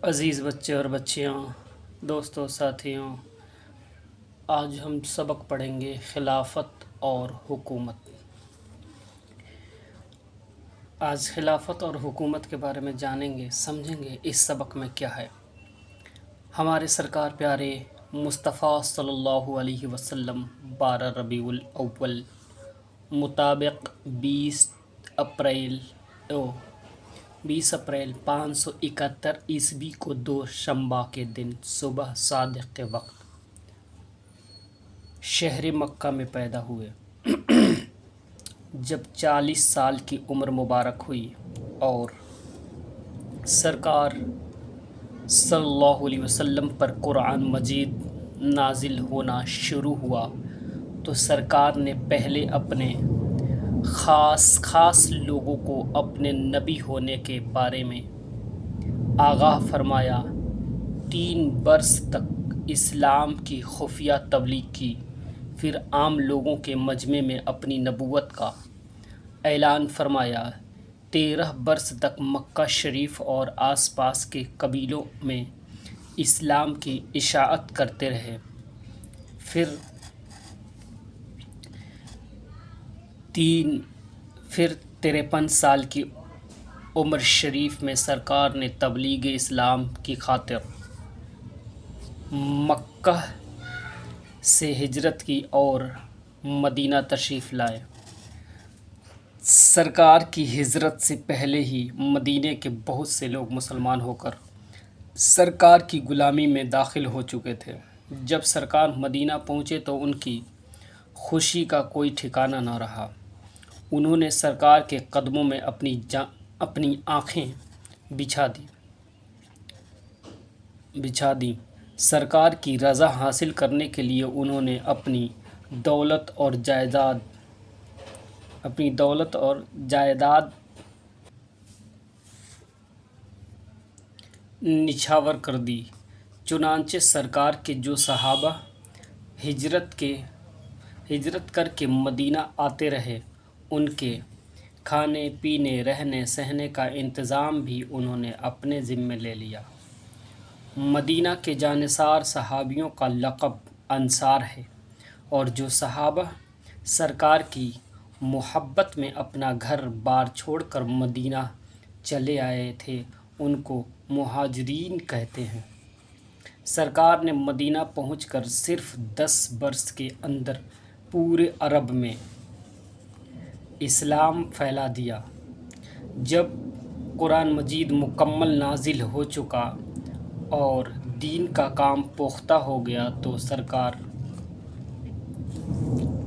عزیز بچے اور بچیاں، دوستوں، ساتھیوں، آج ہم سبق پڑھیں گے خلافت اور حکومت۔ آج خلافت اور حکومت کے بارے میں جانیں گے، سمجھیں گے اس سبق میں کیا ہے۔ ہمارے سرکار پیارے مصطفیٰ صلی اللہ علیہ وسلم 12 ربیع الاول مطابق 20 اپریل 571 عیسوی کو دوشنبہ کے دن صبح صادق کے وقت شہر مکہ میں پیدا ہوئے۔ جب 40 سال کی عمر مبارک ہوئی اور سرکار صلی اللہ علیہ وسلم پر قرآن مجید نازل ہونا شروع ہوا تو سرکار نے پہلے اپنے خاص لوگوں کو اپنے نبی ہونے کے بارے میں آگاہ فرمایا۔ 3 برس تک اسلام کی خفیہ تبلیغ کی، پھر عام لوگوں کے مجمع میں اپنی نبوت کا اعلان فرمایا۔ 13 برس تک مکہ شریف اور آس پاس کے قبیلوں میں اسلام کی اشاعت کرتے رہے۔ پھر 53 سال کی عمر شریف میں سرکار نے تبلیغ اسلام کی خاطر مکہ سے ہجرت کی اور مدینہ تشریف لائے۔ سرکار کی ہجرت سے پہلے ہی مدینے کے بہت سے لوگ مسلمان ہو کر سرکار کی غلامی میں داخل ہو چکے تھے۔ جب سرکار مدینہ پہنچے تو ان کی خوشی کا کوئی ٹھکانہ نہ رہا۔ انہوں نے سرکار کے قدموں میں اپنی آنکھیں بچھا دیں۔ سرکار کی رضا حاصل کرنے کے لیے انہوں نے اپنی دولت اور جائیداد نچھاور کر دی۔ چنانچہ سرکار کے جو صحابہ ہجرت کر کے مدینہ آتے رہے، ان کے کھانے پینے، رہنے سہنے کا انتظام بھی انہوں نے اپنے ذمے لے لیا۔ مدینہ کے جانثار صحابیوں کا لقب انصار ہے، اور جو صحابہ سرکار کی محبت میں اپنا گھر بار چھوڑ کر مدینہ چلے آئے تھے، ان کو مہاجرین کہتے ہیں۔ سرکار نے مدینہ پہنچ کر صرف 10 برس کے اندر پورے عرب میں اسلام پھیلا دیا۔ جب قرآن مجید مکمل نازل ہو چکا اور دین کا کام پختہ ہو گیا تو سرکار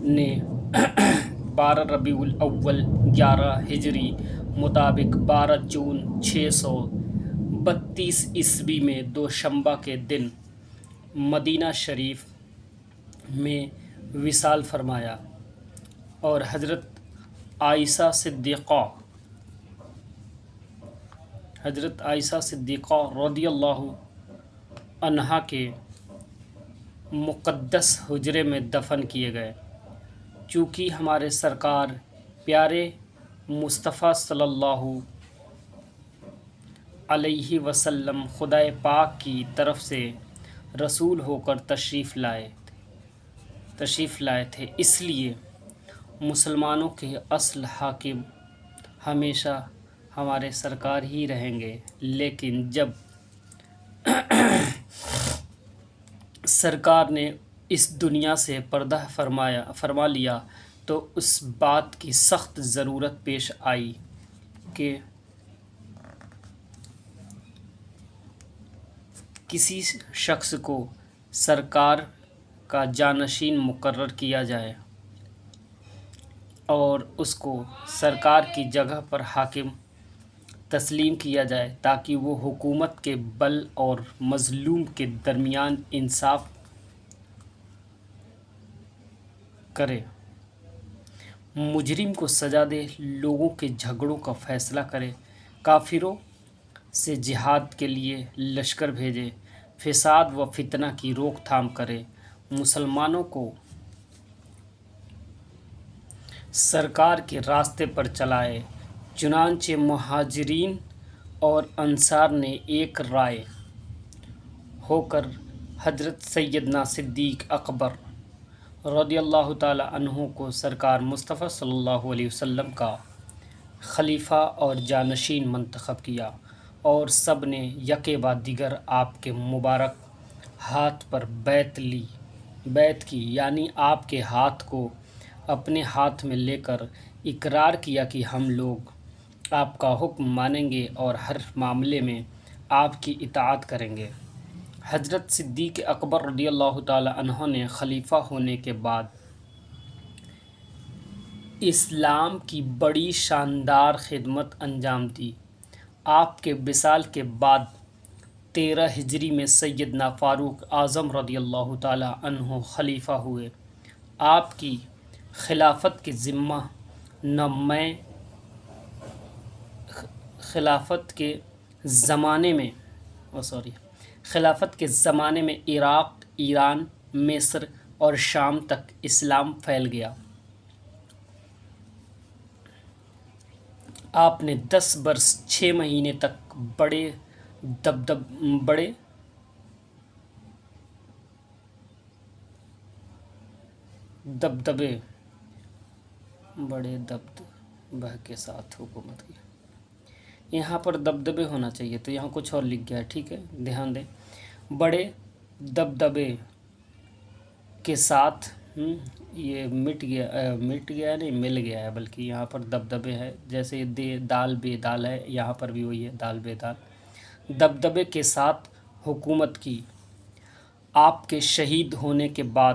نے 12 ربیع الاول 11 ہجری مطابق 12 جون 632 عیسوی میں دوشنبہ کے دن مدینہ شریف میں وصال فرمایا، اور حضرت عائشہ صدیقہ رضی اللہ عنہا کے مقدس حجرے میں دفن کیے گئے۔ چونکہ ہمارے سرکار پیارے مصطفیٰ صلی اللہ علیہ وسلم خدائے پاک کی طرف سے رسول ہو کر تشریف لائے تھے، اس لیے مسلمانوں کے اصل حاکم ہمیشہ ہمارے سرکار ہی رہیں گے۔ لیکن جب سرکار نے اس دنیا سے پردہ فرما لیا تو اس بات کی سخت ضرورت پیش آئی کہ کسی شخص کو سرکار کا جانشین مقرر کیا جائے اور اس کو سرکار کی جگہ پر حاکم تسلیم کیا جائے، تاکہ وہ حکومت کے بل اور مظلوم کے درمیان انصاف کرے، مجرم کو سزا دے، لوگوں کے جھگڑوں کا فیصلہ کرے، کافروں سے جہاد کے لیے لشکر بھیجے، فساد و فتنہ کی روک تھام کرے، مسلمانوں کو سرکار کے راستے پر چلائے۔ چنانچہ مہاجرین اور انصار نے ایک رائے ہو کر حضرت سیدنا صدیق اکبر رضی اللہ تعالی عنہ کو سرکار مصطفیٰ صلی اللہ علیہ وسلم کا خلیفہ اور جانشین منتخب کیا، اور سب نے یکے بعد دیگر آپ کے مبارک ہاتھ پر بیعت کی، یعنی آپ کے ہاتھ کو اپنے ہاتھ میں لے کر اقرار کیا کہ ہم لوگ آپ کا حکم مانیں گے اور ہر معاملے میں آپ کی اطاعت کریں گے۔ حضرت صدیق اکبر رضی اللہ تعالی عنہ نے خلیفہ ہونے کے بعد اسلام کی بڑی شاندار خدمت انجام دی۔ آپ کے وصال کے بعد 13 ہجری میں سیدنا فاروق اعظم رضی اللہ تعالی عنہ خلیفہ ہوئے۔ آپ کی خلافت کے ذمہ خلافت کے زمانے میں عراق، ایران، مصر اور شام تک اسلام پھیل گیا۔ آپ نے 10 برس 6 مہینے تک بڑے دبدبے کے ساتھ حکومت کی۔ یہاں پر دبدبے ہونا چاہیے، تو یہاں کچھ اور لکھ گیا ہے، ٹھیک ہے، دھیان دیں۔ بڑے دبدبے کے ساتھ یہ مٹ گیا نہیں، مل گیا ہے، بلکہ یہاں پر دبدبے ہے، جیسے دال بے دال ہے، یہاں پر بھی وہی ہے، دال بے دال۔ دبدبے کے ساتھ حکومت کی۔ آپ کے شہید ہونے کے بعد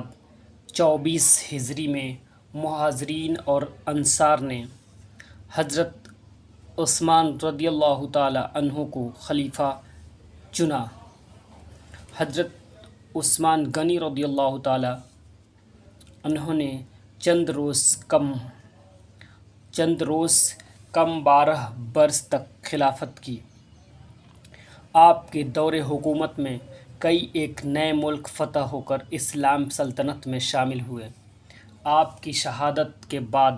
24 ہجری میں مہاجرین اور انصار نے حضرت عثمان رضی اللہ تعالی عنہ کو خلیفہ چنا۔ حضرت عثمان غنی رضی اللہ تعالی عنہ نے چند روز کم 12 برس تک خلافت کی۔ آپ کے دور حکومت میں کئی ایک نئے ملک فتح ہو کر اسلام سلطنت میں شامل ہوئے۔ آپ کی شہادت کے بعد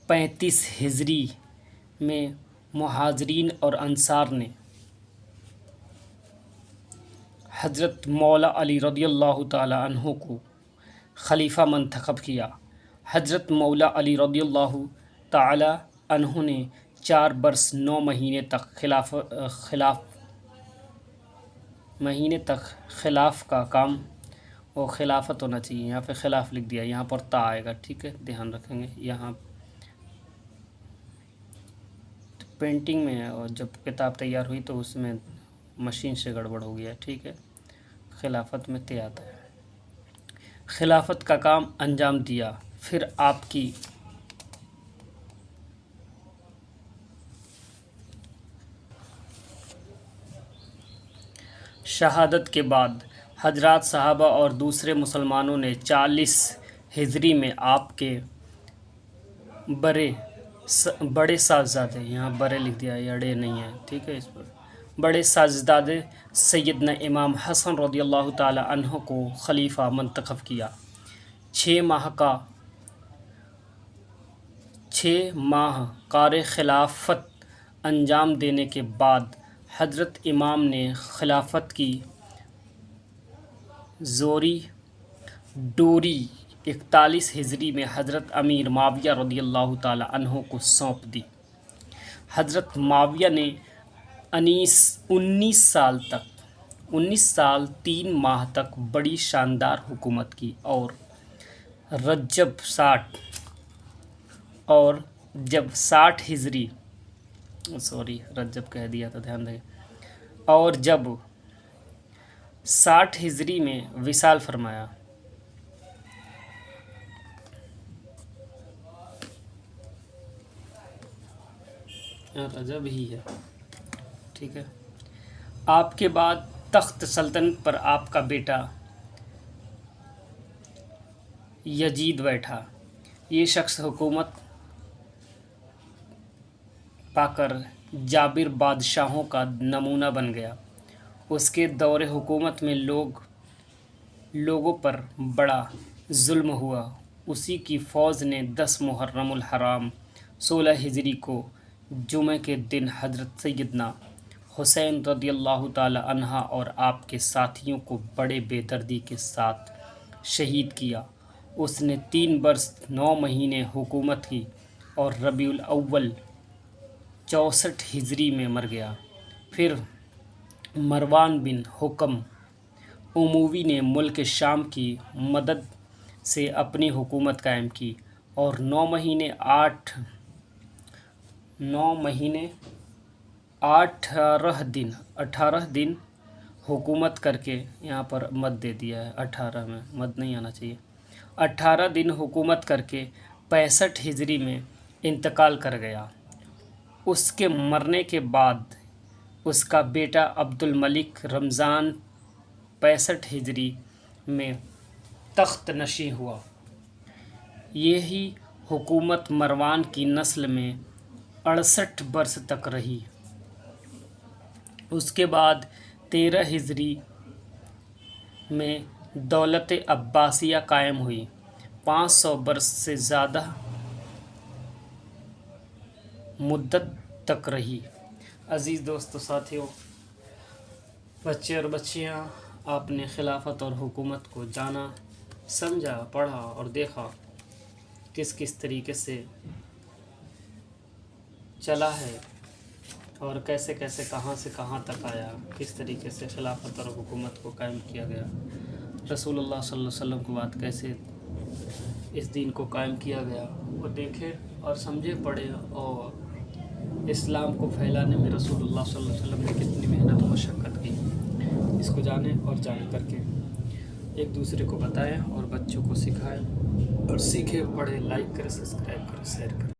35 ہجری میں مہاجرین اور انصار نے حضرت مولا علی رضی اللہ تعالی عنہ کو خلیفہ منتخب کیا۔ حضرت مولا علی رضی اللہ تعالی عنہ نے 4 برس 9 مہینے تک خلاف کا کام، اور خلافت ہونا چاہیے، یہاں پہ خلاف لکھ دیا، یہاں پر تا آئے گا، ٹھیک ہے، دھیان رکھیں گے۔ یہاں پینٹنگ میں، اور جب کتاب تیار ہوئی تو اس میں مشین سے گڑبڑ ہو گیا، ٹھیک ہے، خلافت میں تے آتا ہے۔ خلافت کا کام انجام دیا۔ پھر آپ کی شہادت کے بعد حضرات صحابہ اور دوسرے مسلمانوں نے 40 ہجری میں آپ کے بڑے صاحبزادے، یہاں بڑے لکھ دیا، اڑے نہیں ہے، ٹھیک ہے، اس پر بڑے صاحبزادے سیدنا امام حسن رضی اللہ تعالی عنہ کو خلیفہ منتخب کیا۔ 6 ماہ کار خلافت انجام دینے کے بعد حضرت امام نے خلافت کی ڈوری 41 ہجری میں حضرت امیر معاویہ رضی اللہ تعالی عنہ کو سونپ دی۔ حضرت معاویہ نے 19 سال 3 ماہ تک بڑی شاندار حکومت کی، اور جب 60 ہجری میں وصال فرمایا۔ رجب ہی ہے، ٹھیک ہے۔ آپ کے بعد تخت سلطنت پر آپ کا بیٹا یزید بیٹھا۔ یہ شخص حکومت پا کر جابر بادشاہوں کا نمونہ بن گیا۔ اس کے دور حکومت میں لوگوں پر بڑا ظلم ہوا۔ اسی کی فوج نے 10 محرم الحرام 16 ہجری کو جمعہ کے دن حضرت سیدنا حسین رضی اللہ تعالی عنہ اور آپ کے ساتھیوں کو بڑے بے دردی کے ساتھ شہید کیا۔ اس نے 3 برس 9 مہینے حکومت کی اور ربیع الاول 64 ہجری میں مر گیا۔ پھر مروان بن حکم اموی نے ملک شام کی مدد سے اپنی حکومت قائم کی اور 9 مہینے 18 دن حکومت کر کے، یہاں پر مد دے دیا ہے، 18 میں مد نہیں آنا چاہیے، 18 دن حکومت کر کے 65 ہجری میں انتقال کر گیا۔ اس کے مرنے کے بعد اس کا بیٹا عبد الملک رمضان 65 ہجری میں تخت نشین ہوا۔ یہی حکومت مروان کی نسل میں 68 برس تک رہی۔ اس کے بعد 13 ہجری میں دولت عباسیہ قائم ہوئی، 500 برس سے زیادہ مدت تک رہی۔ عزیز دوستو، ساتھیوں، بچے اور بچیاں، آپ نے خلافت اور حکومت کو جانا، سمجھا، پڑھا اور دیکھا کس کس طریقے سے چلا ہے اور کیسے کیسے کہاں سے کہاں تک آیا، کس طریقے سے خلافت اور حکومت کو قائم کیا گیا، رسول اللہ صلی اللہ علیہ وسلم کے بعد کیسے اس دین کو قائم کیا گیا، وہ دیکھے اور سمجھے، پڑھے، اور اسلام کو پھیلانے میں رسول اللہ صلی اللہ علیہ وسلم نے کتنی محنت و مشقت کی، اس کو جانیں اور جان کر کے ایک دوسرے کو بتائیں اور بچوں کو سکھائیں اور سیکھیں، پڑھیں، لائک کریں، سبسکرائب کریں، شیئر کریں۔